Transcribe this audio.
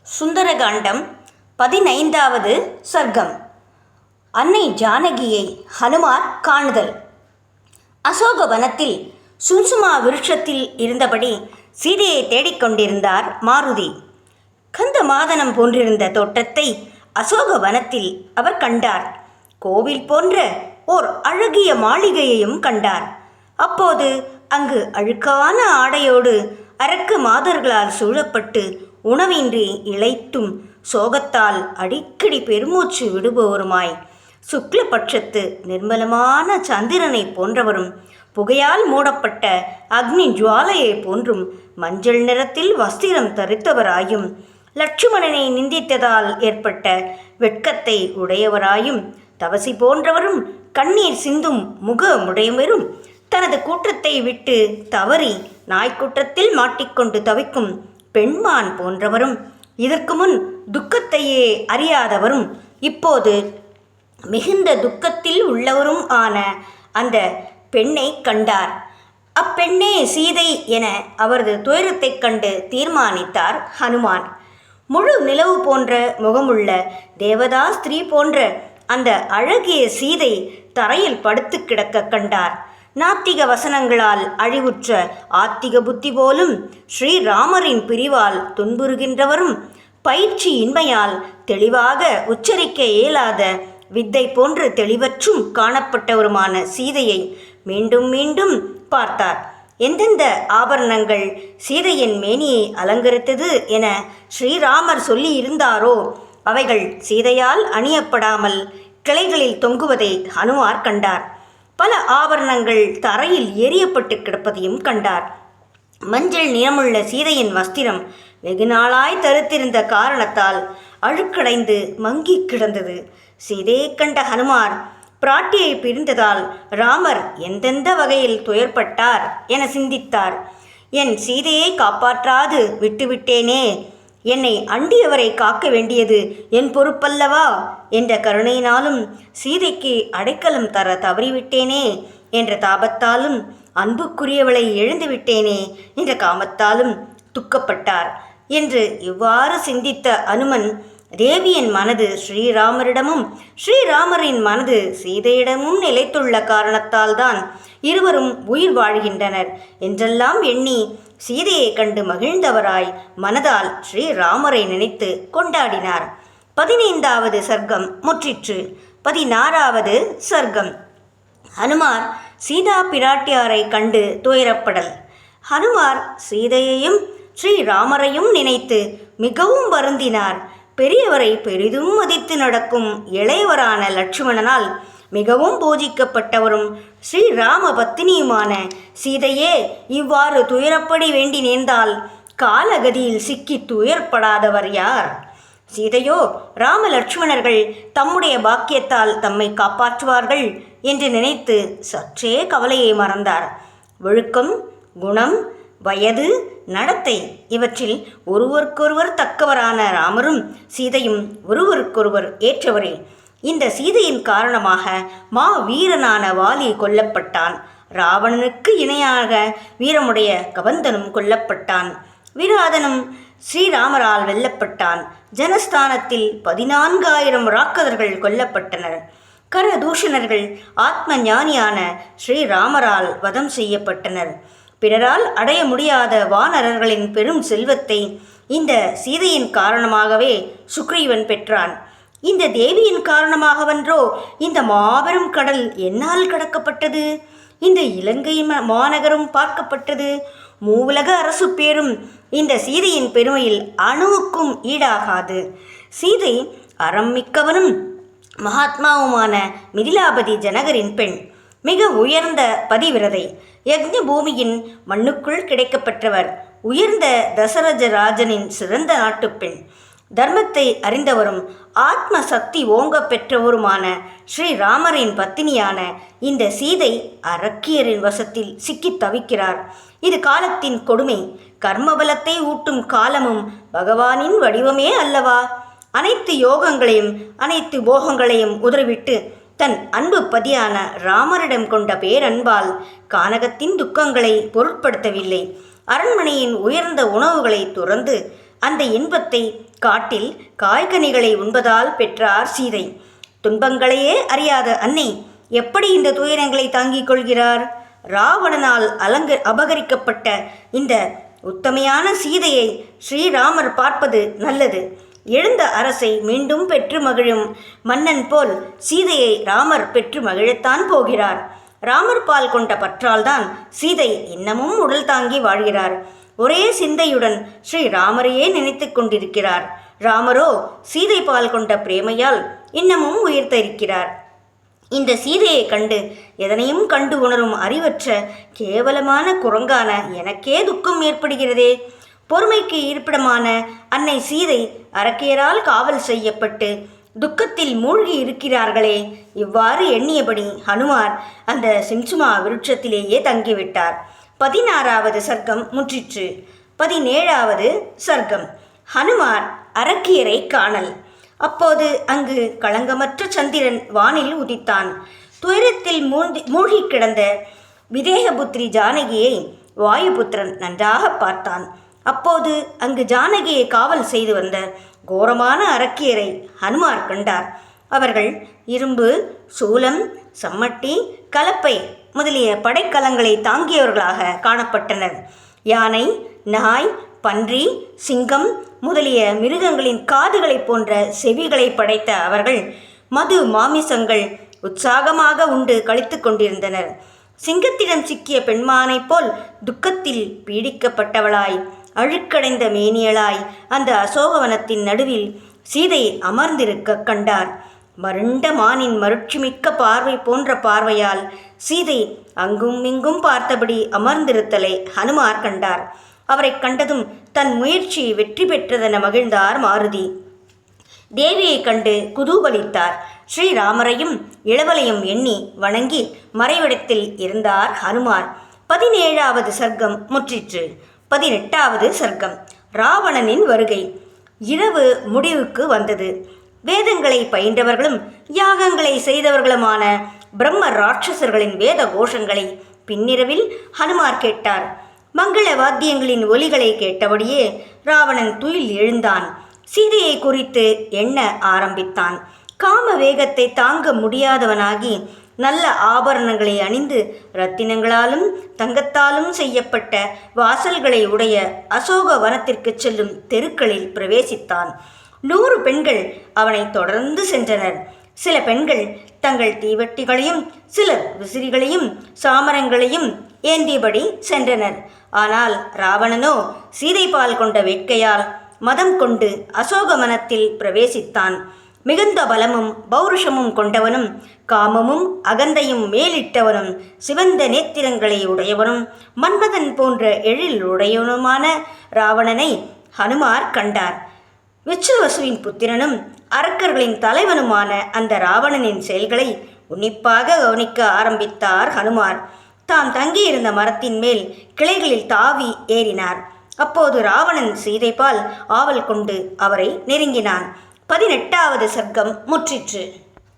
சுந்தரகாண்டம் 15வது சர்க்கம். அன்னை ஜானகியை ஹனுமார் காணுதல். அசோகவனத்தில் சும்சுமா விருட்சத்தில் இருந்தபடி சீதையை தேடிக்கொண்டிருந்தார் மாருதி. கந்த மாதனம் போன்றிருந்த தோட்டத்தை அசோகவனத்தில் அவர் கண்டார். கோவில் போன்ற ஓர் அழகிய மாளிகையையும் கண்டார். அப்போது அங்கு அழுக்கான ஆடையோடு அரக்க மாதர்களால் சூழப்பட்டு உணவின்றி இளைத்தும் சோகத்தால் அடிக்கடி பெருமூச்சு விடுபவருமாய் சுக்லபட்சத்து நிர்மலமான சந்திரனை போன்றவரும் புகையால் மூடப்பட்ட அக்னி ஜுவாலையை போன்றும் மஞ்சள் நிறத்தில் வஸ்திரம் தரித்தவராயும் லட்சுமணனை நிந்தித்ததால் ஏற்பட்ட வெட்கத்தை உடையவராயும் தவசி போன்றவரும் கண்ணீர் சிந்தும் முகமுடையவரும் தனது கூட்டத்தை விட்டு தவறி நாய்க்கூட்டத்தில் மாட்டிக்கொண்டு தவிக்கும் பெண்மான் போன்றவரும் இதற்கு முன் துக்கத்தையே அறியாதவரும் இப்போது மிகுந்த துக்கத்தில் உள்ளவரும் ஆன அந்த பெண்ணை கண்டார். அப்பெண்ணே சீதை என அவரது துயரத்தைக் கண்டு தீர்மானித்தார் ஹனுமான். முழு நிலவு போன்ற முகமுள்ள தேவதா ஸ்திரீ போன்ற அந்த அழகிய சீதை தரையில் படுத்து கிடக்க கண்டார். நாத்திக வசனங்களால் அழிவுற்ற ஆத்திக புத்தி போலும் ஸ்ரீராமரின் பிரிவால் துன்புறுகின்றவரும் பயிற்சி இன்மையால் தெளிவாக உச்சரிக்க இயலாத வித்தை போன்று தெளிவற்றும் காணப்பட்டவருமான சீதையை மீண்டும் மீண்டும் பார்த்தார். எந்தெந்த ஆபரணங்கள் சீதையின் மேனியை அலங்கரித்தது என ஸ்ரீராமர் சொல்லி இருந்தாரோ அவைகள் சீதையால் அணியப்படாமல் கிளைகளில் தொங்குவதை ஹனுமார் கண்டார். பல ஆபரணங்கள் தரையில் எரியப்பட்டு கிடப்பதையும் கண்டார். மஞ்சள் நிறமுள்ள சீதையின் வஸ்திரம் வெகு நாளாய் தரித்திருந்த காரணத்தால் அழுக்கடைந்து மங்கி கிடந்தது. சீதையை கண்ட ஹனுமார் பிராட்டியை பிரிந்ததால் ராமர் எந்தெந்த வகையில் துயர்பட்டார் என சிந்தித்தார். என் சீதையை காப்பாற்றாது விட்டுவிட்டேனே, என்னை அண்டியவரை காக்க வேண்டியது என் பொறுப்பல்லவா என்ற கருணையினாலும் சீதைக்கு அடைக்கலம் தர தவறிவிட்டேனே என்ற தாபத்தாலும் அன்புக்குரியவளை எழுந்துவிட்டேனே என்ற காமத்தாலும் துக்கப்பட்டார் என்று இவ்வாறு சிந்தித்த அனுமன் தேவியின் மனது ஸ்ரீராமரிடமும் ஸ்ரீராமரின் மனது சீதையிடமும் நிலைத்துள்ள காரணத்தால் தான் இருவரும் உயிர் வாழ்கின்றனர் என்றெல்லாம் எண்ணி சீதையை கண்டு மகிழ்ந்தவராய் மனதால் ஸ்ரீராமரை நினைத்து கொண்டாடினார். 15வது சர்க்கம் முற்றிற்று. 16வது சர்க்கம். ஹனுமார் சீதா பிராட்டியாரை கண்டு துயரப்படல். ஹனுமார் சீதையையும் ஸ்ரீராமரையும் நினைத்து மிகவும் வருந்தினார். பெரியவரை பெரிதும் மதித்து நடக்கும் இளையவரான லட்சுமணனால் மிகவும் பூஜிக்கப்பட்டவரும் ஸ்ரீராம பத்தினியுமான சீதையே இவ்வாறு துயரப்படி வேண்டி நேர்ந்தால் காலகதியில் சிக்கி துயர்படாதவர் யார்? சீதையோ ராம லட்சுமணர்கள் தம்முடைய பாக்கியத்தால் தம்மை காப்பாற்றுவார்கள் என்று நினைத்து சற்றே கவலையை மறந்தார். ஒழுக்கம், குணம், வயது, நடத்தை இவற்றில் ஒருவருக்கொருவர் தக்கவரான ராமரும் சீதையும் ஒருவருக்கொருவர் ஏற்றவரே. இந்த சீதையின் காரணமாக வீரனான வாலி கொல்லப்பட்டான். ராவணனுக்கு இணையாக வீரமுடைய கபந்தனும் கொல்லப்பட்டான். விராதனும் ஸ்ரீராமரால் வெல்லப்பட்டான். ஜனஸ்தானத்தில் 14,000 ராக்கதர்கள் கொல்லப்பட்டனர். கரதூஷணர்கள் ஆத்ம ஞானியான ஸ்ரீராமரால் வதம் செய்யப்பட்டனர். பிறரால் அடைய முடியாத வானரர்களின் பெரும் செல்வத்தை இந்த சீதையின் காரணமாகவே சுக்ரீவன் பெற்றான். இந்த தேவியின் காரணமாகவன்றோ இந்த மாபெரும் கடல் என்னால் கடக்கப்பட்டது, இந்த இலங்கை மாநகரம் பார்க்கப்பட்டது. மூவுலக அரசு பேரும் இந்த சீதையின் பெருமையில் அணுவுக்கும் ஈடாகாது. சீதை அறம் மிக்கவனும் மகாத்மாவுமான மிதிலாபதி ஜனகரின் பெண். மிக உயர்ந்த பதிவிரதை. யக்ஞ பூமியின் மண்ணுக்குள் கிடைக்கப்பெற்றவர். உயர்ந்த தசரஜ ராஜனின் சிறந்த நாட்டுப்பெண். தர்மத்தை அறிந்தவரும் ஆத்ம சக்தி ஓங்க பெற்றவருமான ஸ்ரீராமரின் பத்தினியான இந்த சீதை அரக்கியரின் வசத்தில் சிக்கி தவிக்கிறார். இது காலத்தின் கொடுமை. கர்மபலத்தை ஊட்டும் காலமும் பகவானின் வடிவமே அல்லவா? அனைத்து யோகங்களையும் அனைத்து போகங்களையும் உதறிவிட்டு தன் அன்பு பதியான ராமரிடம் கொண்ட பேரன்பால் கானகத்தின் துக்கங்களை பொருட்படுத்தவில்லை. அரண்மனையின் உயர்ந்த உணவுகளை துறந்து அந்த இன்பத்தை காட்டில் காய்கனிகளை உண்பதால் பெற்றார் சீதை. துன்பங்களையே அறியாத அன்னை எப்படி இந்த துயரங்களை தாங்கிக் கொள்கிறார்? ராவணனால் அபகரிக்கப்பட்ட இந்த உத்தமையான சீதையை ஸ்ரீராமர் பார்ப்பது நல்லது. எழுந்த அரசை மீண்டும் பெற்று மகிழும் மன்னன் போல் சீதையை ராமர் பெற்று மகிழத்தான் போகிறார். ராமர் பால் கொண்ட பற்றால்தான் சீதை இன்னமும் உடல் தாங்கி வாழ்கிறார். ஒரே சிந்தையுடன் ஸ்ரீராமரையே நினைத்து கொண்டிருக்கிறார். ராமரோ சீதை பால் கொண்ட பிரேமையால் இன்னமும் உயிர்த்திருக்கிறார். இந்த சீதையை கண்டு எதனையும் கண்டு உணரும் அறிவற்ற கேவலமான குரங்கான எனக்கே துக்கம் ஏற்படுகிறதே. பொறுமைக்கு இருப்பிடமான அன்னை சீதை அரக்கியரால் காவல் செய்யப்பட்டு துக்கத்தில் மூழ்கி இருக்கிறார்களே. இவ்வாறு எண்ணியபடி ஹனுமார் அந்த சிம்சுமா விருட்சத்திலேயே தங்கிவிட்டார். 16வது சர்க்கம் முற்றிற்று. 17வது சர்க்கம். ஹனுமார் அரக்கியரை காணல். அப்போது அங்கு களங்கமற்ற சந்திரன் வானில் உதித்தான். துயரத்தில் மூழ்கி கிடந்த விதேகபுத்திரி ஜானகியை வாயுபுத்திரன் நன்றாக பார்த்தான். அப்போது அங்கு ஜானகியை காவல் செய்து வந்த கோரமான அரக்கியரை ஹனுமார் கண்டார். அவர்கள் இரும்பு, சூலம், சம்மட்டி, கலப்பை முதலிய படைக்கலங்களை தாங்கியவர்களாக காணப்பட்டனர். யானை, நாய், பன்றி, சிங்கம் முதலிய மிருகங்களின் காதுகளை போன்ற செவிகளை படைத்த அவர்கள் மது மாமிசங்கள் உற்சாகமாக உண்டு கழித்து கொண்டிருந்தனர். சிங்கத்திடம் சிக்கிய பெண்மானைப் போல் துக்கத்தில் பீடிக்கப்பட்டவளாய் அழுக்கடைந்த மேனியலாய் அந்த அசோகவனத்தின் நடுவில் சீதை அமர்ந்திருக்க கண்டார். மருண்ட மானின் மருட்சிமிக்க பார்வை போன்ற பார்வையால் சீதை அங்கும் இங்கும் பார்த்தபடி அமர்ந்திருத்தலை ஹனுமார் கண்டார். அவரை கண்டதும் தன் முயற்சி வெற்றி பெற்றதென மகிழ்ந்தார் மாருதி. தேவியை கண்டு குதூகலித்தார். ஸ்ரீராமரையும் இளவலையும் எண்ணி வணங்கி மறைவிடத்தில் இருந்தார் ஹனுமார். 17வது சர்க்கம் முற்றிற்று. 18வது சர்க்கம். ராவணனின் வருகை. இரவு முடிவுக்கு வந்தது. வேதங்களை பயின்றவர்களும் யாகங்களை செய்தவர்களுமான பிரம்ம ராட்சசர்களின் வேத கோஷங்களை பின்னிரவில் ஹனுமார் கேட்டார். மங்கள வாத்தியங்களின் ஒலிகளை கேட்டபடியே ராவணன் துயில் எழுந்தான். சீதையை குறித்து எண்ண ஆரம்பித்தான். காம வேகத்தை தாங்க முடியாதவனாகி நல்ல ஆபரணங்களை அணிந்து இரத்தினங்களாலும் தங்கத்தாலும் செய்யப்பட்ட வாசல்களை உடைய அசோக வனத்திற்கு செல்லும் தெருக்களில் பிரவேசித்தான். 100 பெண்கள் அவனை தொடர்ந்து சென்றனர். சில பெண்கள் தங்கள் தீவட்டிகளையும் சிலர் விசிறிகளையும் சாமரங்களையும் ஏந்தியபடி சென்றனர். ஆனால் ராவணனோ சீதைபால் கொண்ட வேட்கையால் மதம் கொண்டு அசோகவனத்தில் பிரவேசித்தான். மிகுந்த பலமும் பௌருஷமும் கொண்டவனும் காமமும் அகந்தையும் மேலிட்டவனும் சிவந்த நேத்திரங்களை உடையவனும் மன்மதன் போன்ற எழில் உடையவனுமான ராவணனை ஹனுமார் கண்டார். விச்சுவசுவின் புத்திரனும் அரக்கர்களின் தலைவனுமான அந்த ராவணனின் செயல்களை உன்னிப்பாக கவனிக்க ஆரம்பித்தார் ஹனுமார். தாம் தங்கியிருந்த மரத்தின் மேல் கிளைகளில் தாவி ஏறினார். அப்போது ராவணன் சீதைபால் ஆவல் கொண்டு அவரை நெருங்கினான். 18வது சர்க்கம் முற்றிற்று.